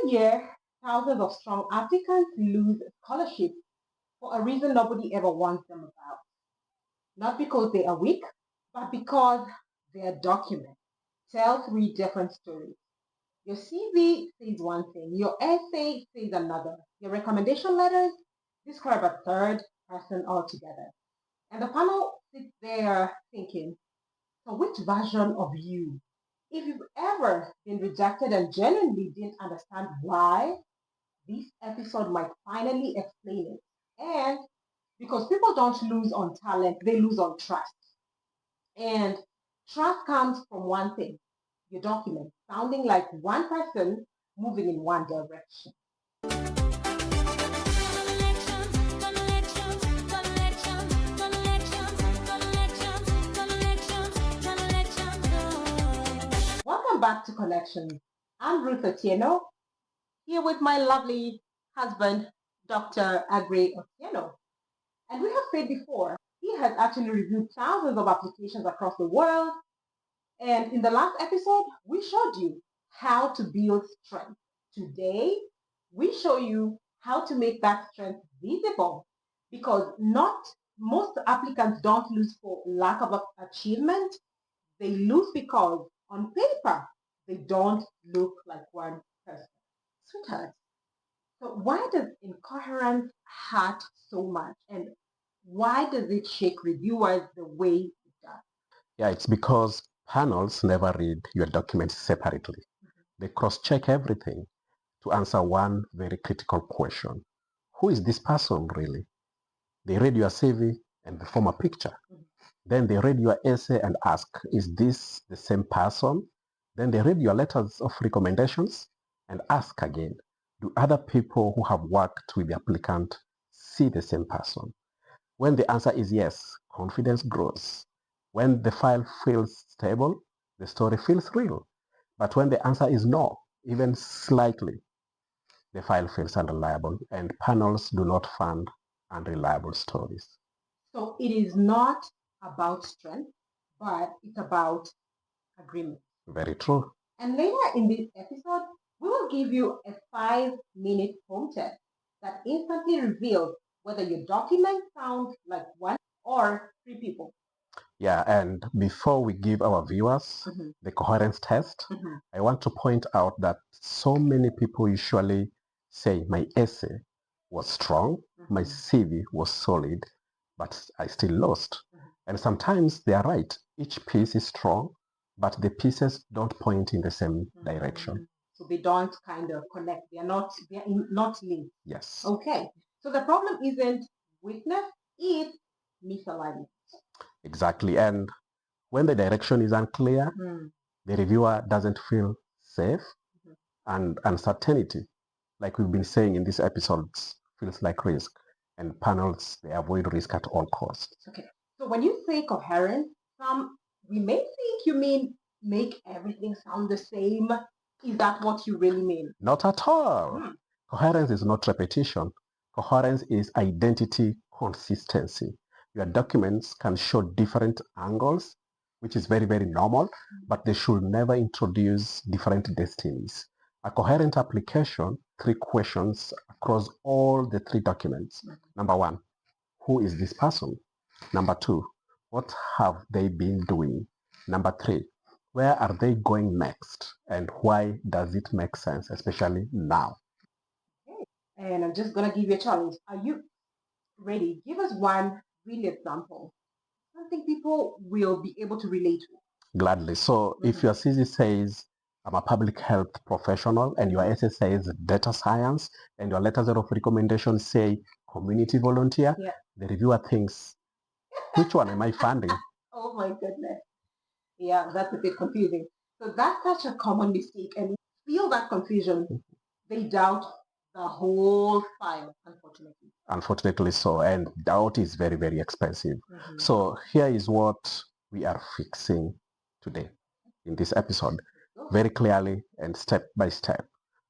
year, thousands of strong applicants lose scholarship for a reason nobody ever wants them about. Not because they are weak, but because their document tells three different stories. Your CV says one thing, your essay says another, your recommendation letters describe a third person altogether. And the panel sits there thinking, so which version of you? If you've ever been rejected and genuinely didn't understand why, this episode might finally explain it. And because people don't lose on talent, they lose on trust. And trust comes from one thing, your document, sounding like one person moving in one direction. Welcome back to Connections. I'm Ruth Otieno, here with my lovely husband, Dr. Aggrey Otieno. And we have said before, he has actually reviewed thousands of applications across the world. And in the last episode, we showed you how to build strength. Today, we show you how to make that strength visible, because not most applicants don't lose for lack of achievement. They lose because on paper, they don't look like one person. Sweetheart, so why does incoherence hurt so much? And why does it shake reviewers the way it does? Yeah, it's because panels never read your documents separately. They cross-check everything to answer one very critical question. Who is this person really? They read your CV and they form a picture. Then they read your essay and ask, is this the same person? Then they read your letters of recommendations and ask again, do other people who have worked with the applicant see the same person? When the answer is yes, confidence grows. When the file feels stable, the story feels real. But when the answer is no, even slightly, the file feels unreliable, and panels do not fund unreliable stories. So it is not about strength, but it's about agreement. Very true. And later in this episode, we will give you a 5-minute home test that instantly reveals whether your document sounds like one or three people. Yeah, and before we give our viewers the coherence test, I want to point out that so many people usually say my essay was strong, my CV was solid, but I still lost. And sometimes they are right. Each piece is strong, but the pieces don't point in the same direction. So they don't kind of connect. They're not linked. Yes. Okay. So the problem isn't weakness, it's misalignment. Exactly. And when the direction is unclear, the reviewer doesn't feel safe, and uncertainty, like we've been saying in these episodes, feels like risk. And panels, they avoid risk at all costs. Okay. So when you say coherent, we may think you mean make everything sound the same. Is that what you really mean? Not at all. Coherence is not repetition. Coherence is identity consistency. Your documents can show different angles, which is very, very normal, but they should never introduce different destinies. A coherent application, 3 questions across all the 3 documents. Number 1, who is this person? Number 2, what have they been doing? Number 3, where are they going next? And why does it make sense, especially now? Okay. And I'm just going to give you a challenge. Are you ready? Give us one real example. Something people will be able to relate to. Gladly. So if your CV says, I'm a public health professional, and your essay says data science, and your letters of recommendation say community volunteer, the reviewer thinks, which one am I funding? Oh my goodness. Yeah, that's a bit confusing. So that's such a common mistake, and feel that confusion. They doubt the whole file, unfortunately. Unfortunately so, and doubt is very, very expensive. So here is what we are fixing today in this episode, very clearly and step by step.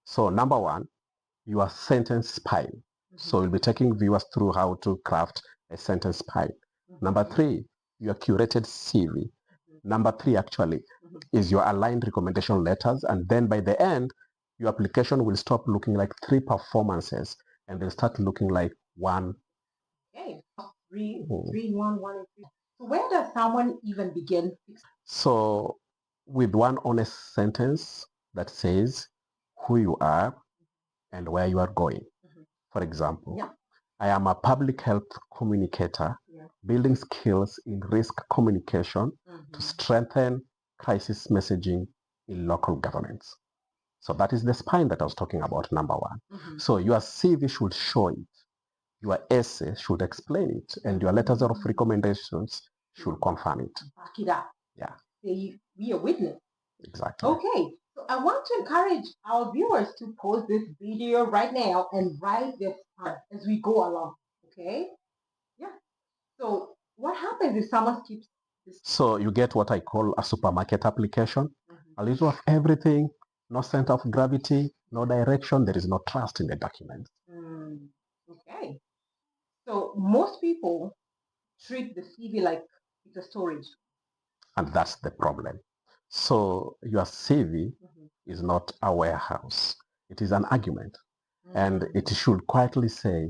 So number 1, your sentence pile. So we'll be taking viewers through how to craft a sentence pile. Number 3, your curated CV. Number 3 actually is your aligned recommendation letters, and then by the end your application will stop looking like 3 performances and they'll start looking like 1. Okay, three, one, and 3. So where does someone even begin? So with one honest sentence that says who you are and where you are going. For example, I am a public health communicator, building skills in risk communication to strengthen crisis messaging in local governments. So that is the spine that I was talking about, number 1. So your CV should show it, your essay should explain it, and your letters of recommendations should confirm it. Back it up. Yeah. Say, be a witness. Exactly. Okay, so I want to encourage our viewers to pause this video right now and write their part as we go along. Okay? Yeah. So what happens if someone skips this? So you get what I call a supermarket application. A little of everything, no center of gravity, no direction, there is no trust in the document. Okay. So most people treat the CV like it's a storage. And that's the problem. So your CV is not a warehouse. It is an argument. And it should quietly say,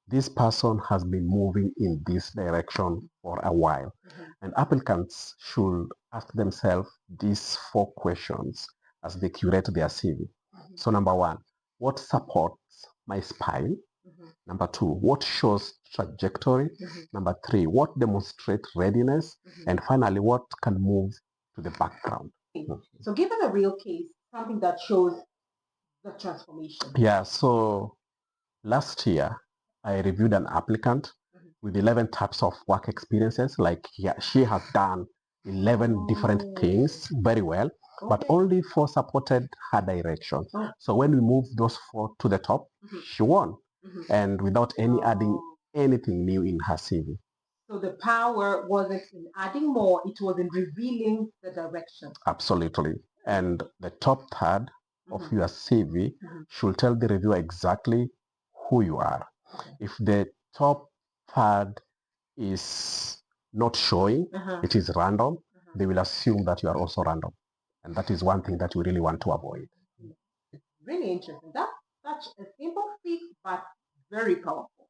this person has been moving in this direction for a while. And applicants should ask themselves these 4 questions as they curate their CV. So number 1, what supports my spine? Number 2, what shows trajectory? Number 3, what demonstrates readiness? And finally, what can move to the background? So give us a real case, something that shows the transformation. Yeah, so last year, I reviewed an applicant with 11 types of work experiences. Like she has done 11 different things very well, but only 4 supported her direction. So when we moved those 4 to the top, she won. And without any adding anything new in her CV. So the power wasn't in adding more, it was in revealing the direction. Absolutely. And the top third of your CV should tell the reviewer exactly who you are. If the top third is not showing, it is random, they will assume that you are also random. And that is one thing that we really want to avoid. Really interesting. That's such a simple fix, but very powerful.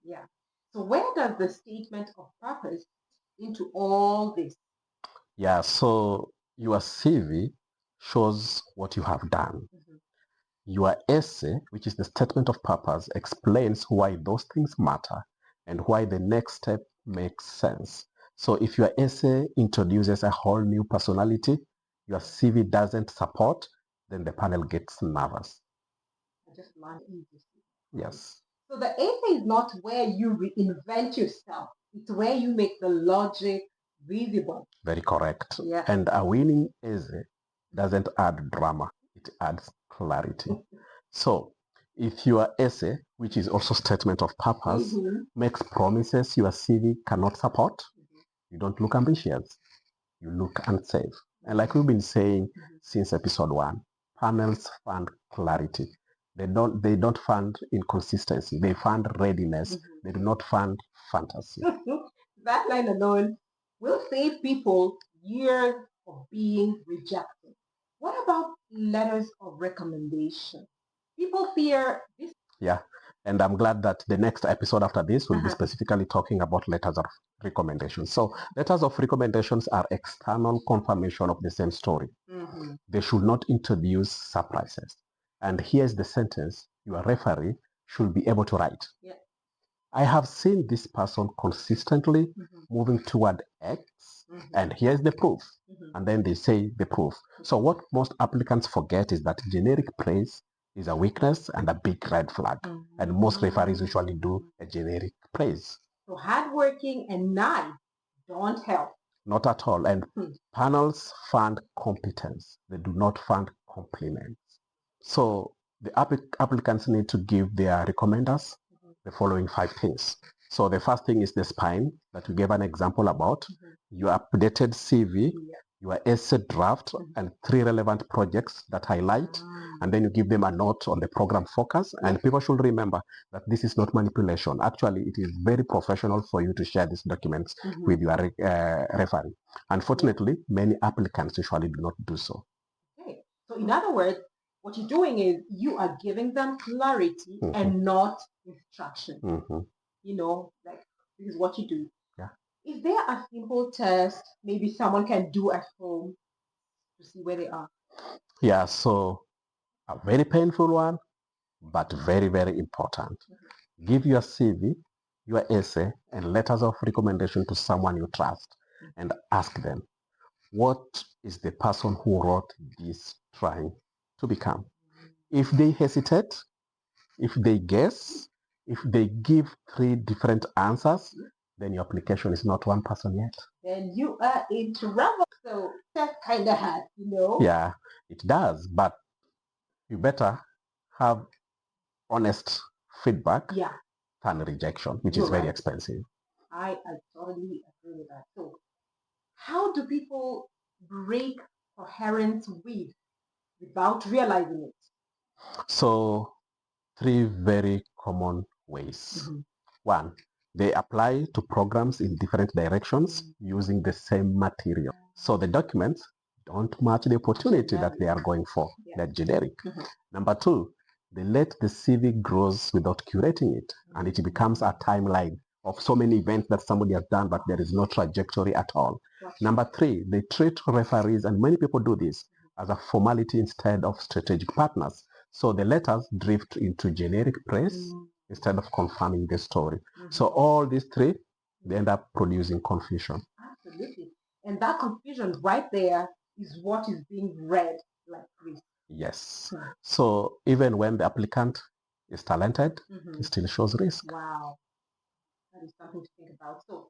Yeah. So where does the statement of purpose into all this? Yeah, so your CV shows what you have done. Your essay, which is the statement of purpose, explains why those things matter and why the next step makes sense. So if your essay introduces a whole new personality your CV doesn't support, then the panel gets nervous. I just learned interesting. Yes. So the essay is not where you reinvent yourself. It's where you make the logic visible. Very correct. Yeah. And a winning essay doesn't add drama. It adds clarity. So if your essay, which is also statement of purpose, makes promises your CV cannot support, you don't look ambitious. You look unsafe. And like we've been saying since episode 1, panels fund clarity. They don't fund inconsistency. They fund readiness. They do not fund fantasy. That line alone will save people years of being rejected. What about letters of recommendation? People fear this. Yeah, and I'm glad that the next episode after this will be specifically talking about letters of recommendation. So letters of recommendations are external confirmation of the same story. They should not introduce surprises. And here's the sentence your referee should be able to write. Yeah. I have seen this person consistently moving toward X, and here's the proof. And then they say the proof. So what most applicants forget is that generic praise is a weakness and a big red flag. And most referees usually do a generic praise. So hardworking and nice don't help. Not at all. And panels fund competence. They do not fund compliments. So the applicants need to give their recommenders the following 5 things. So the first thing is the spine that we gave an example about, your updated CV, your essay draft, and 3 relevant projects that highlight, and then you give them a note on the program focus. And people should remember that this is not manipulation. Actually, it is very professional for you to share these documents with your referee. Unfortunately, many applicants usually do not do so. Okay. So in other words, What you're doing is you are giving them clarity and not instruction. You know, like this is what you do. Yeah. Is there a simple test maybe someone can do at home to see where they are? Yeah, so a very painful one, but very, very important. Give your CV, your essay, and letters of recommendation to someone you trust and ask them, what is the person who wrote this trying to become? If they hesitate, if they guess, if they give 3 different answers, then your application is not one person yet. Then you are in trouble. So that kind of hard, you know? Yeah, it does, but you better have honest feedback than rejection, which is very expensive. I totally agree with that. So how do people break coherence without realizing it? So 3 very common ways. One, they apply to programs in different directions using the same material. So the documents don't match the opportunity that they are going for. They're generic. Number 2, they let the CV grows without curating it, and it becomes a timeline of so many events that somebody has done, but there is no trajectory at all. Number 3, they treat referees, and many people do this, as a formality instead of strategic partners. So the letters drift into generic praise instead of confirming the story. So all these 3, they end up producing confusion. Absolutely. And that confusion right there is what is being read like this. Yes. So even when the applicant is talented, it still shows risk. Wow. That is something to think about. So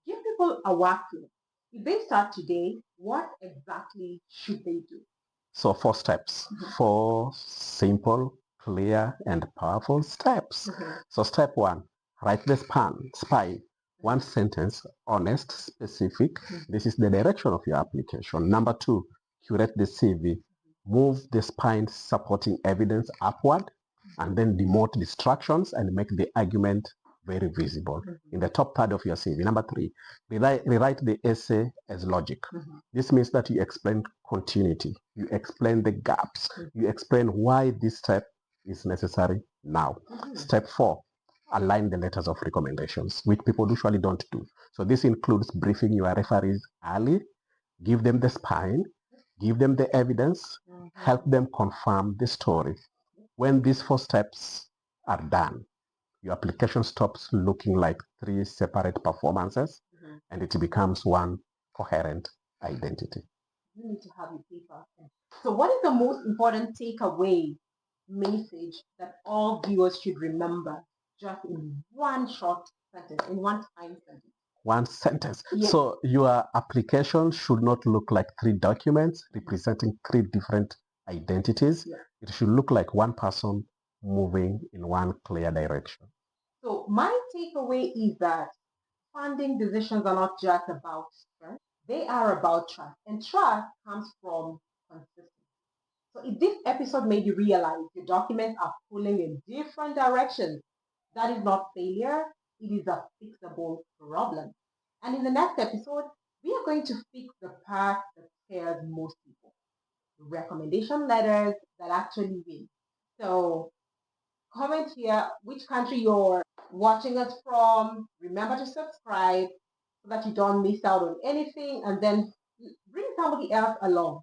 give people a workflow. If they start today, what exactly should they do? So 4 steps, 4 simple, clear, and powerful steps. So step 1, write the spine, 1 sentence, honest, specific. This is the direction of your application. Number 2, curate the CV. Move the spine supporting evidence upward, and then demote distractions and make the argument very visible in the top third of your CV. Number 3, rewrite the essay as logic. This means that you explain continuity, you explain the gaps, you explain why this step is necessary now. Step 4, align the letters of recommendations, which people usually don't do. So this includes briefing your referees early, give them the spine, give them the evidence, help them confirm the story. When these 4 steps are done, your application stops looking like 3 separate performances and it becomes one coherent identity. You need to have your paper. So what is the most important takeaway message that all viewers should remember just in one short sentence, in one time sentence? One sentence. Yes. So your application should not look like 3 documents representing 3 different identities. Yeah. It should look like one person moving in one clear direction. So my takeaway is that funding decisions are not just about strength, they are about trust. And trust comes from consistency. So if this episode made you realize your documents are pulling in different directions, that is not failure, it is a fixable problem. And in the next episode, we are going to fix the part that scares most people. Recommendation letters that actually win. So comment here which country you're watching us from. Remember to subscribe so that you don't miss out on anything, and then bring somebody else along.